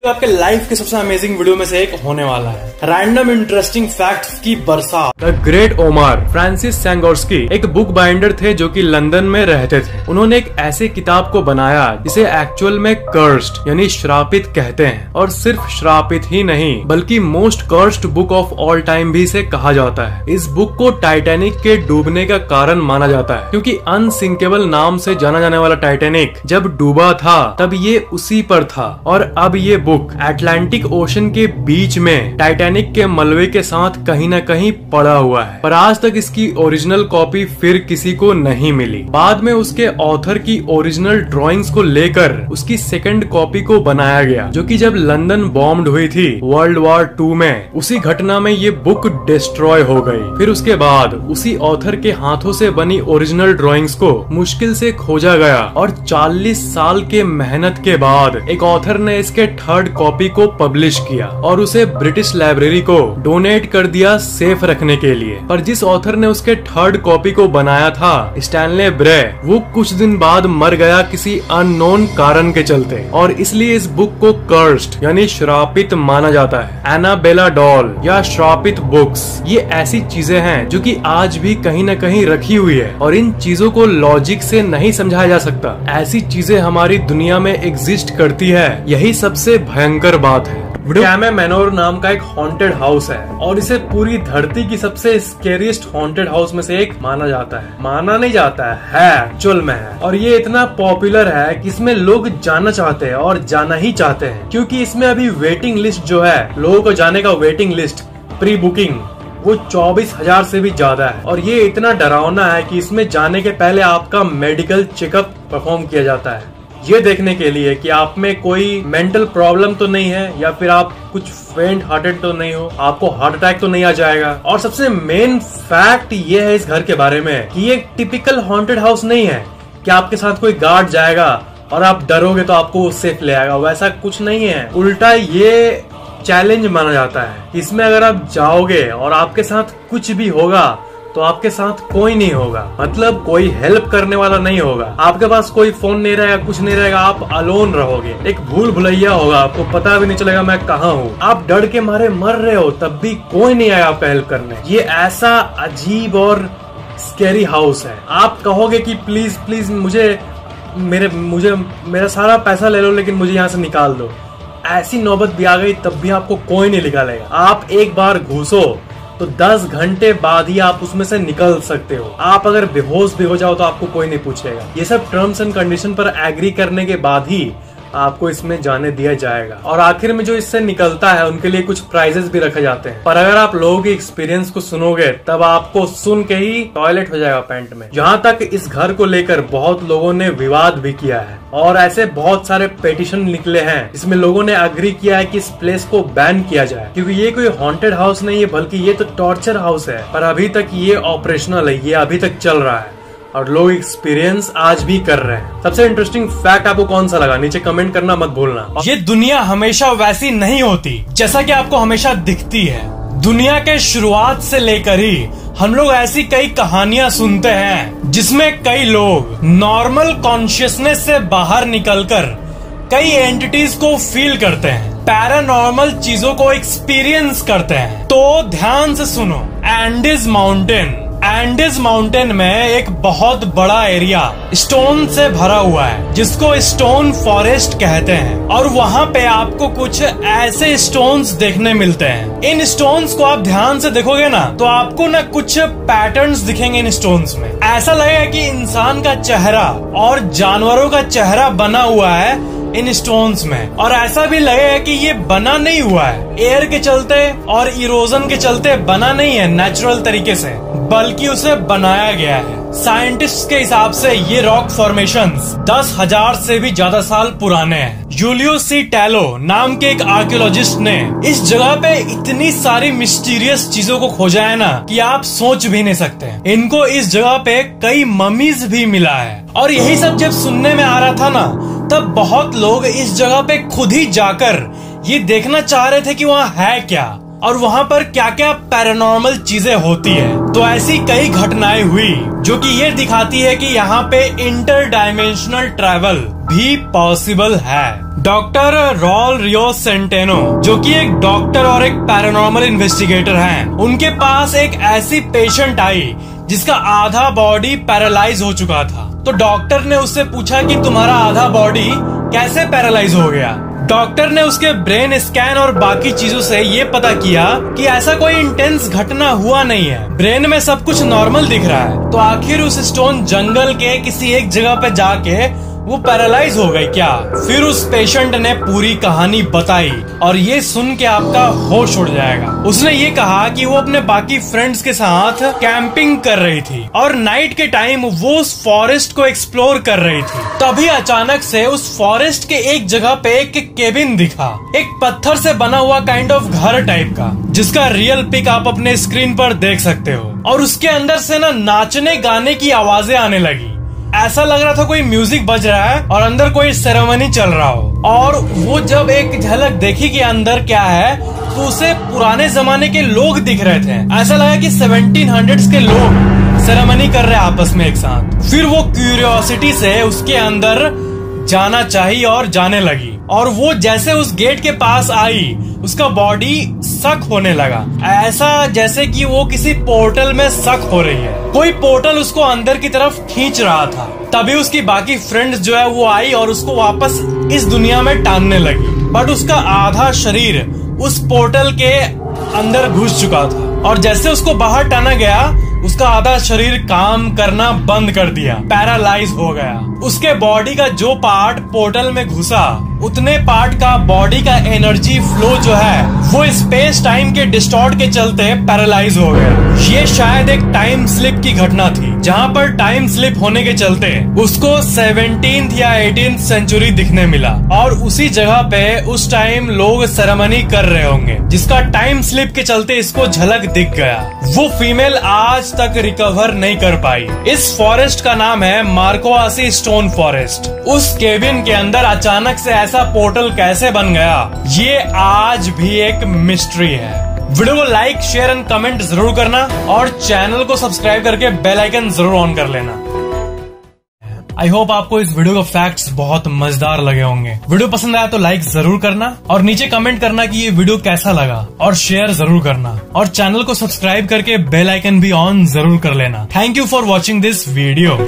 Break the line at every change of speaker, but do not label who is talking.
आपके लाइफ के सबसे अमेजिंग वीडियो में से एक होने वाला है रैंडम इंटरेस्टिंग फैक्ट्स की बरसात। द ग्रेट ओमार फ्रांसिस सैंगोर्स्की एक बुक बाइंडर थे जो कि लंदन में रहते थे। उन्होंने एक ऐसे किताब को बनाया जिसे एक्चुअल में कर्स्ड यानी श्रापित कहते हैं, और सिर्फ श्रापित ही नहीं बल्कि most cursed book of all time भी इसे कहा जाता है। इस बुक को टाइटैनिक के डूबने का कारण माना जाता है, क्योंकि अनसिंकेबल नाम से जाना जाने वाला टाइटैनिक जब डूबा था तब ये उसी पर था, और अब ये बुक अटलांटिक ओशन के बीच में टाइटैनिक के मलबे के साथ कहीं न कहीं पड़ा हुआ है। पर आज तक इसकी ओरिजिनल कॉपी फिर किसी को नहीं मिली। बाद में उसके ऑथर की ओरिजिनल ड्राइंग्स को लेकर उसकी सेकंड कॉपी को बनाया गया, जो कि जब लंदन बॉम्ब्ड हुई थी वर्ल्ड वॉर 2 में, उसी घटना में ये बुक डिस्ट्रॉय हो गई। फिर उसके बाद उसी ऑथर के हाथों से बनी ओरिजिनल ड्राइंग्स को मुश्किल से खोजा गया, और 40 साल के मेहनत के बाद एक ऑथर ने इसके थर्ड कॉपी को पब्लिश किया और उसे ब्रिटिश लाइब्रेरी को डोनेट कर दिया सेफ रखने के लिए। पर जिस ऑथर ने उसके थर्ड कॉपी को बनाया था स्टैनले ब्रे, वो कुछ दिन बाद मर गया किसी अननोन कारण के चलते, और इसलिए इस बुक को कर्स्ड यानी श्रापित माना जाता है। एनाबेला डॉल या श्रापित बुक्स ये ऐसी चीजें हैं जो कि आज भी कहीं न कहीं रखी हुई है, और इन चीजों को लॉजिक से नहीं समझाया जा सकता। ऐसी चीजें हमारी दुनिया में एग्जिस्ट करती है, यही सबसे भयंकर बात है। कैमे मैनोर नाम का एक हॉन्टेड हाउस है, और इसे पूरी धरती की सबसे स्केरियस्ट हॉन्टेड हाउस में से एक माना जाता है। माना नहीं जाता है एक्चुअल में है, और ये इतना पॉपुलर है कि इसमें लोग जाना चाहते हैं और जाना ही चाहते हैं, क्योंकि इसमें अभी वेटिंग लिस्ट जो है, लोगों को जाने का वेटिंग लिस्ट प्री बुकिंग वो 24,000 से भी ज्यादा है। और ये इतना डरावना है कि इसमें जाने के पहले आपका मेडिकल चेकअप परफॉर्म किया जाता है, ये देखने के लिए कि आप में कोई मेंटल प्रॉब्लम तो नहीं है, या फिर आप कुछ फेंट हार्टेड तो नहीं हो, आपको हार्ट अटैक तो नहीं आ जाएगा। और सबसे मेन फैक्ट ये है इस घर के बारे में कि ये एक टिपिकल हॉन्टेड हाउस नहीं है कि आपके साथ कोई गार्ड जाएगा और आप डरोगे तो आपको वो सेफ ले आएगा, वैसा कुछ नहीं है। उल्टा ये चैलेंज माना जाता है। इसमें अगर आप जाओगे और आपके साथ कुछ भी होगा तो आपके साथ कोई नहीं होगा, मतलब कोई हेल्प करने वाला नहीं होगा, आपके पास कोई फोन नहीं रहेगा, कुछ नहीं रहेगा, आप अलोन रहोगे। एक भूल भुलैया होगा, आपको पता भी नहीं चलेगा मैं कहाँ हूँ। आप डर के मारे मर रहे हो तब भी कोई नहीं आएगा आपका हेल्प करने। ये ऐसा अजीब और स्कैरी हाउस है। आप कहोगे कि प्लीज प्लीज मुझे मेरा सारा पैसा ले लो, लेकिन मुझे यहाँ से निकाल दो। ऐसी नौबत भी आ गई तब भी आपको कोई नहीं निकालेगा। आप एक बार घुसो तो 10 घंटे बाद ही आप उसमें से निकल सकते हो। आप अगर बेहोश भी हो जाओ तो आपको कोई नहीं पूछेगा। ये सब टर्म्स एंड कंडीशन पर एग्री करने के बाद ही आपको इसमें जाने दिया जाएगा, और आखिर में जो इससे निकलता है उनके लिए कुछ प्राइजेस भी रखे जाते हैं। पर अगर आप लोगों के एक्सपीरियंस को सुनोगे तब आपको सुन के ही टॉयलेट हो जाएगा पैंट में। यहाँ तक इस घर को लेकर बहुत लोगों ने विवाद भी किया है, और ऐसे बहुत सारे पेटिशन निकले हैं जिसमें लोगों ने अग्री किया है कि इस प्लेस को बैन किया जाए, क्योंकि ये कोई हॉन्टेड हाउस नहीं है बल्कि ये तो टॉर्चर हाउस है। पर अभी तक ये ऑपरेशनल है, ये अभी तक चल रहा है, और लोग एक्सपीरियंस आज भी कर रहे हैं। सबसे इंटरेस्टिंग फैक्ट आपको कौन सा लगा, नीचे कमेंट करना मत भूलना। ये दुनिया हमेशा वैसी नहीं होती जैसा कि आपको हमेशा दिखती है। दुनिया के शुरुआत से लेकर ही हम लोग ऐसी कई कहानियां सुनते हैं जिसमें कई लोग नॉर्मल कॉन्शियसनेस से बाहर निकलकर कई एंटिटीज को फील करते हैं, पैरानॉर्मल चीजों को एक्सपीरियंस करते हैं। तो ध्यान से सुनो, एंडीज माउंटेन में एक बहुत बड़ा एरिया स्टोन से भरा हुआ है जिसको स्टोन फॉरेस्ट कहते हैं, और वहाँ पे आपको कुछ ऐसे स्टोन्स देखने मिलते हैं। इन स्टोन्स को आप ध्यान से देखोगे ना तो आपको ना कुछ पैटर्न्स दिखेंगे इन स्टोन्स में। ऐसा लगेगा कि इंसान का चेहरा और जानवरों का चेहरा बना हुआ है इन स्टोन्स में, और ऐसा भी लगेगा कि ये बना नहीं हुआ है एयर के चलते और इरोजन के चलते बना नहीं है नेचुरल तरीके से, बल्कि उसे बनाया गया है। साइंटिस्ट के हिसाब से ये रॉक फॉर्मेशंस 10,000 से भी ज्यादा साल पुराने हैं। जूलियो सी टैलो नाम के एक आर्कियोलॉजिस्ट ने इस जगह पे इतनी सारी मिस्टीरियस चीजों को खोजा है ना कि आप सोच भी नहीं सकते। इनको इस जगह पे कई ममीज भी मिला है, और यही सब जब सुनने में आ रहा था ना तब बहुत लोग इस जगह पे खुद ही जाकर ये देखना चाह रहे थे कि वहाँ है क्या, और वहाँ पर क्या क्या पैरानॉर्मल चीजें होती है। तो ऐसी कई घटनाएं हुई जो कि ये दिखाती है कि यहाँ पे इंटर डायमेंशनल ट्रैवल भी पॉसिबल है। डॉक्टर रॉल रियो सेंटेनो, जो कि एक डॉक्टर और एक पैरानॉर्मल इन्वेस्टिगेटर हैं, उनके पास एक ऐसी पेशेंट आई जिसका आधा बॉडी पैरालाइज हो चुका था। तो डॉक्टर ने उससे पूछा कि तुम्हारा आधा बॉडी कैसे पैरालाइज हो गया। डॉक्टर ने उसके ब्रेन स्कैन और बाकी चीजों से ये पता किया कि ऐसा कोई इंटेंस घटना हुआ नहीं है, ब्रेन में सब कुछ नॉर्मल दिख रहा है। तो आखिर उस स्टोन जंगल के किसी एक जगह पे जाके वो पैरालाइज हो गई क्या? फिर उस पेशेंट ने पूरी कहानी बताई और ये सुन के आपका होश उड़ जाएगा। उसने ये कहा कि वो अपने बाकी फ्रेंड्स के साथ कैंपिंग कर रही थी और नाइट के टाइम वो उस फॉरेस्ट को एक्सप्लोर कर रही थी। तभी अचानक से उस फॉरेस्ट के एक जगह पे एक केबिन दिखा, एक पत्थर से बना हुआ काइंड ऑफ घर टाइप का, जिसका रियल पिक आप अपने स्क्रीन पर देख सकते हो। और उसके अंदर से ना नाचने गाने की आवाजें आने लगी। ऐसा लग रहा था कोई म्यूजिक बज रहा है और अंदर कोई सेरेमनी चल रहा हो। और वो जब एक झलक देखी कि अंदर क्या है, तो उसे पुराने जमाने के लोग दिख रहे थे। ऐसा लगा कि 1700s के लोग सेरेमनी कर रहे आपस में एक साथ। फिर वो क्यूरियोसिटी से उसके अंदर जाना चाहिए और जाने लगी। और वो जैसे उस गेट के पास आई, उसका बॉडी सक होने लगा, ऐसा जैसे कि वो किसी पोर्टल में सक हो रही है। कोई पोर्टल उसको अंदर की तरफ खींच रहा था। तभी उसकी बाकी फ्रेंड्स जो है वो आई और उसको वापस इस दुनिया में टानने लगी। बट उसका आधा शरीर उस पोर्टल के अंदर घुस चुका था और जैसे उसको बाहर टाना गया, उसका आधा शरीर काम करना बंद कर दिया, पैरालाइज हो गया। उसके बॉडी का जो पार्ट पोर्टल में घुसा, उतने पार्ट का बॉडी का एनर्जी फ्लो जो है वो स्पेस टाइम के डिस्टॉर्ट के चलते पैरालाइज हो गया। ये शायद एक टाइम स्लिप की घटना थी, जहाँ पर टाइम स्लिप होने के चलते उसको 17th या 18th सेंचुरी दिखने मिला और उसी जगह पे उस टाइम लोग सेरेमनी कर रहे होंगे, जिसका टाइम स्लिप के चलते इसको झलक दिख गया। वो फीमेल आज तक रिकवर नहीं कर पाई। इस फॉरेस्ट का नाम है मार्कोआसी स्टोन फॉरेस्ट। उस केबिन के अंदर अचानक से ऐसा पोर्टल कैसे बन गया, ये आज भी एक मिस्ट्री है। वीडियो को लाइक, शेयर एंड कमेंट जरूर करना और चैनल को सब्सक्राइब करके बेल आइकन जरूर ऑन कर लेना। आई होप आपको इस वीडियो के फैक्ट्स बहुत मजेदार लगे होंगे। वीडियो पसंद आया तो लाइक जरूर करना और नीचे कमेंट करना कि ये वीडियो कैसा लगा और शेयर जरूर करना और चैनल को सब्सक्राइब करके बेल आइकन भी ऑन जरूर कर लेना। Thank you for watching this video.